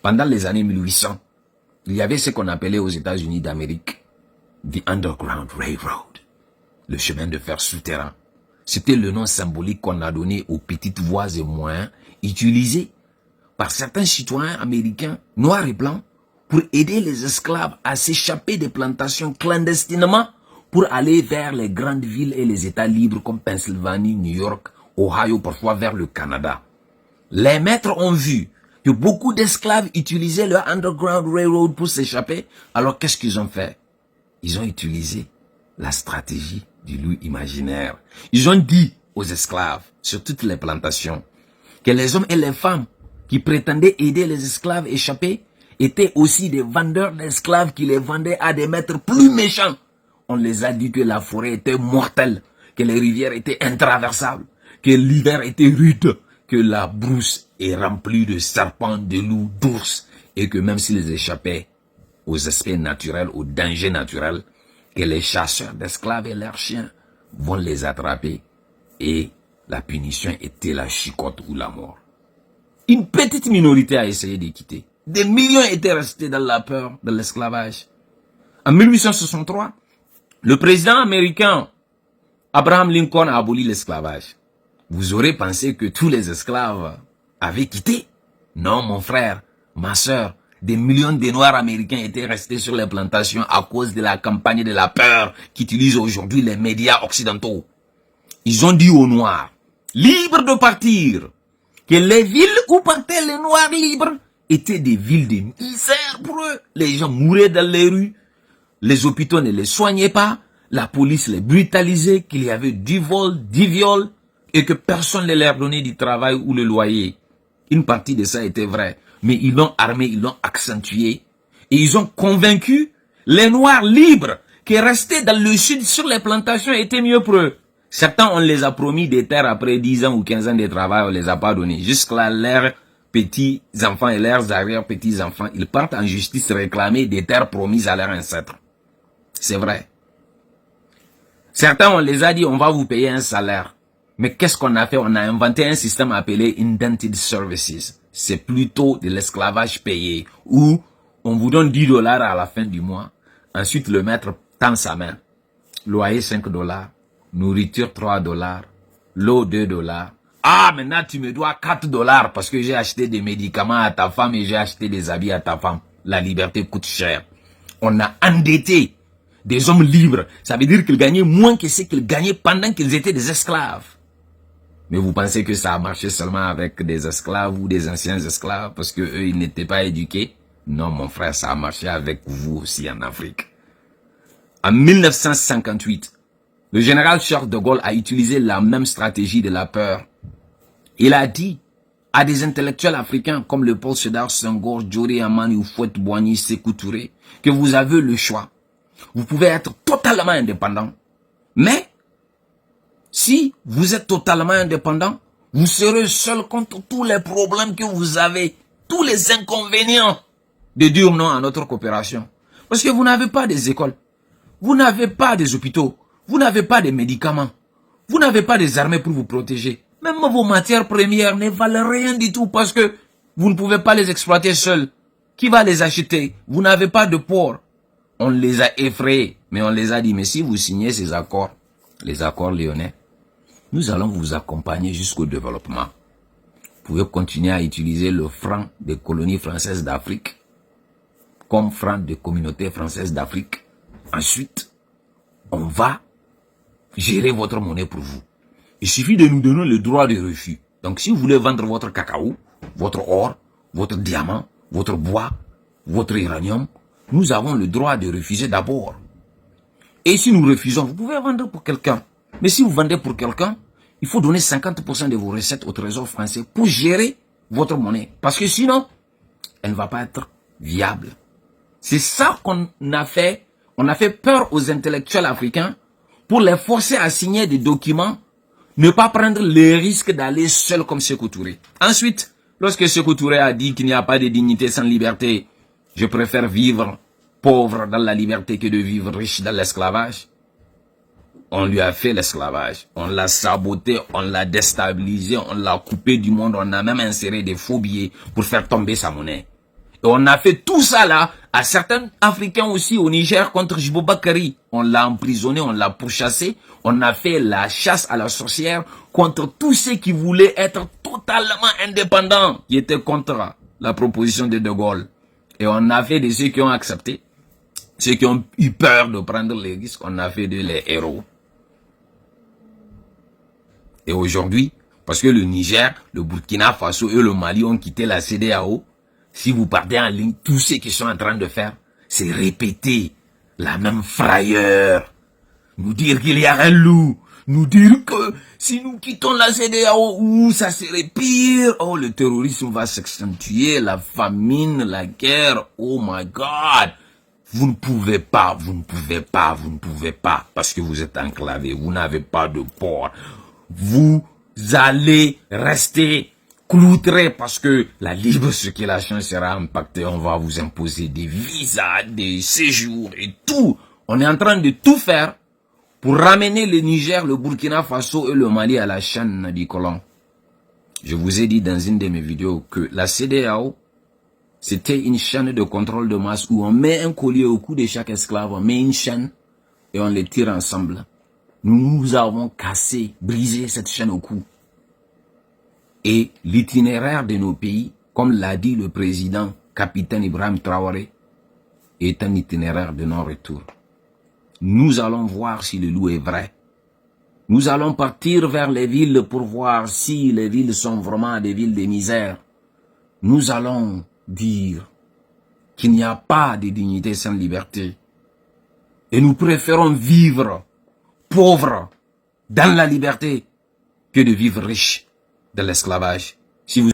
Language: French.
pendant les années 1800, il y avait ce qu'on appelait aux États-Unis d'Amérique The Underground Railroad, le chemin de fer souterrain. C'était le nom symbolique qu'on a donné aux petites voies et moyens utilisés par certains citoyens américains, noirs et blancs, pour aider les esclaves à s'échapper des plantations clandestinement pour aller vers les grandes villes et les États libres comme Pennsylvanie, New York, Ohio, parfois vers le Canada. Les maîtres ont vu que beaucoup d'esclaves utilisaient leur Underground Railroad pour s'échapper. Alors qu'est-ce qu'ils ont fait? Ils ont utilisé la stratégie du loup imaginaire. Ils ont dit aux esclaves sur toutes les plantations que les hommes et les femmes qui prétendaient aider les esclaves échappés étaient aussi des vendeurs d'esclaves qui les vendaient à des maîtres plus méchants. On les a dit que la forêt était mortelle, que les rivières étaient intraversables, que l'hiver était rude, que la brousse est remplie de serpents, de loups, d'ours, et que même s'ils échappaient aux aspects naturels, aux dangers naturels, que les chasseurs d'esclaves et leurs chiens vont les attraper, et la punition était la chicotte ou la mort. Une petite minorité a essayé de quitter. Des millions étaient restés dans la peur de l'esclavage. En 1863, le président américain Abraham Lincoln a aboli l'esclavage. Vous aurez pensé que tous les esclaves avaient quitté. Non, mon frère, ma soeur, des millions de Noirs américains étaient restés sur les plantations à cause de la campagne de la peur qu'utilisent aujourd'hui les médias occidentaux. Ils ont dit aux Noirs, libres de partir, que les villes où partaient les Noirs libres étaient des villes de misère pour eux. Les gens mouraient dans les rues, les hôpitaux ne les soignaient pas, la police les brutalisait, qu'il y avait du vol, du viol, et que personne ne leur donnait du travail ou le loyer. Une partie de ça était vrai, mais ils l'ont armé, ils l'ont accentué, et ils ont convaincu les Noirs libres qui restaient dans le sud sur les plantations étaient mieux pour eux. Certains, on les a promis des terres après 10 ans ou 15 ans de travail, on les a pas donnés. Jusque-là, leurs petits-enfants et leurs arrière-petits-enfants, ils partent en justice réclamer des terres promises à leurs ancêtres. C'est vrai. Certains, on les a dit, on va vous payer un salaire. Mais qu'est-ce qu'on a fait? On a inventé un système appelé Indented Services. C'est plutôt de l'esclavage payé, où on vous donne 10 $ à la fin du mois. Ensuite, le maître tend sa main. Loyer 5 $. Nourriture 3 $, l'eau 2 $. Ah, maintenant tu me dois 4 $ parce que j'ai acheté des médicaments à ta femme et j'ai acheté des habits à ta femme. La liberté coûte cher. On a endetté des hommes libres. Ça veut dire qu'ils gagnaient moins que ce qu'ils gagnaient pendant qu'ils étaient des esclaves. Mais vous pensez que ça a marché seulement avec des esclaves ou des anciens esclaves parce que eux ils n'étaient pas éduqués? Non, mon frère, ça a marché avec vous aussi en Afrique. En 1958, le général Charles de Gaulle a utilisé la même stratégie de la peur. Il a dit à des intellectuels africains comme le Paul Sédar Senghor, Djori Amani, Houphouët-Boigny, Sékou Touré, que vous avez le choix. Vous pouvez être totalement indépendant. Mais, si vous êtes totalement indépendant, vous serez seul contre tous les problèmes que vous avez, tous les inconvénients de dire non à notre coopération. Parce que vous n'avez pas des écoles, vous n'avez pas des hôpitaux, vous n'avez pas de médicaments. Vous n'avez pas des armées pour vous protéger. Même vos matières premières ne valent rien du tout parce que vous ne pouvez pas les exploiter seuls. Qui va les acheter? Vous n'avez pas de port. On les a effrayés. Mais on les a dit, mais si vous signez ces accords, les accords lyonnais, nous allons vous accompagner jusqu'au développement. Vous pouvez continuer à utiliser le franc des colonies françaises d'Afrique comme franc des communautés françaises d'Afrique. Ensuite, on va gérer votre monnaie pour vous. Il suffit de nous donner le droit de refus. Donc si vous voulez vendre votre cacao, votre or, votre diamant, votre bois, votre uranium, nous avons le droit de refuser d'abord. Et si nous refusons, vous pouvez vendre pour quelqu'un. Mais si vous vendez pour quelqu'un, il faut donner 50% de vos recettes au trésor français pour gérer votre monnaie. Parce que sinon, elle ne va pas être viable. C'est ça qu'on a fait. On a fait peur aux intellectuels africains pour les forcer à signer des documents, ne pas prendre le risque d'aller seul comme Sékou Touré. Ensuite, lorsque Sékou Touré a dit qu'il n'y a pas de dignité sans liberté, je préfère vivre pauvre dans la liberté que de vivre riche dans l'esclavage, on lui a fait l'esclavage. On l'a saboté, on l'a déstabilisé, on l'a coupé du monde, on a même inséré des faux billets pour faire tomber sa monnaie. Et on a fait tout ça là à certains Africains aussi au Niger contre Jibo Bakary. On l'a emprisonné, on l'a pourchassé. On a fait la chasse à la sorcière contre tous ceux qui voulaient être totalement indépendants, qui étaient contre la proposition de De Gaulle. Et on a fait de ceux qui ont accepté, ceux qui ont eu peur de prendre les risques, on a fait de les héros. Et aujourd'hui, parce que le Niger, le Burkina Faso et le Mali ont quitté la CEDEAO, si vous partez en ligne, tout ce qu'ils sont en train de faire, c'est répéter la même frayeur. Nous dire qu'il y a un loup. Nous dire que si nous quittons la CEDEAO, ça serait pire. Oh, le terrorisme va s'accentuer, la famine, la guerre. Oh my God. Vous ne pouvez pas, vous ne pouvez pas, vous ne pouvez pas. Parce que vous êtes enclavé, vous n'avez pas de port. Vous allez rester cloutré parce que la libre circulation sera impactée. On va vous imposer des visas, des séjours et tout. On est en train de tout faire pour ramener le Niger, le Burkina Faso et le Mali à la chaîne du colon. Je vous ai dit dans une de mes vidéos que la CEDEAO, c'était une chaîne de contrôle de masse où on met un collier au cou de chaque esclave, on met une chaîne et on les tire ensemble. Nous avons cassé, brisé cette chaîne au cou. Et l'itinéraire de nos pays, comme l'a dit le président, capitaine Ibrahim Traoré, est un itinéraire de non-retour. Nous allons voir si le loup est vrai. Nous allons partir vers les villes pour voir si les villes sont vraiment des villes de misère. Nous allons dire qu'il n'y a pas de dignité sans liberté. Et nous préférons vivre pauvres dans la liberté que de vivre riches dans l'esclavage. Si vous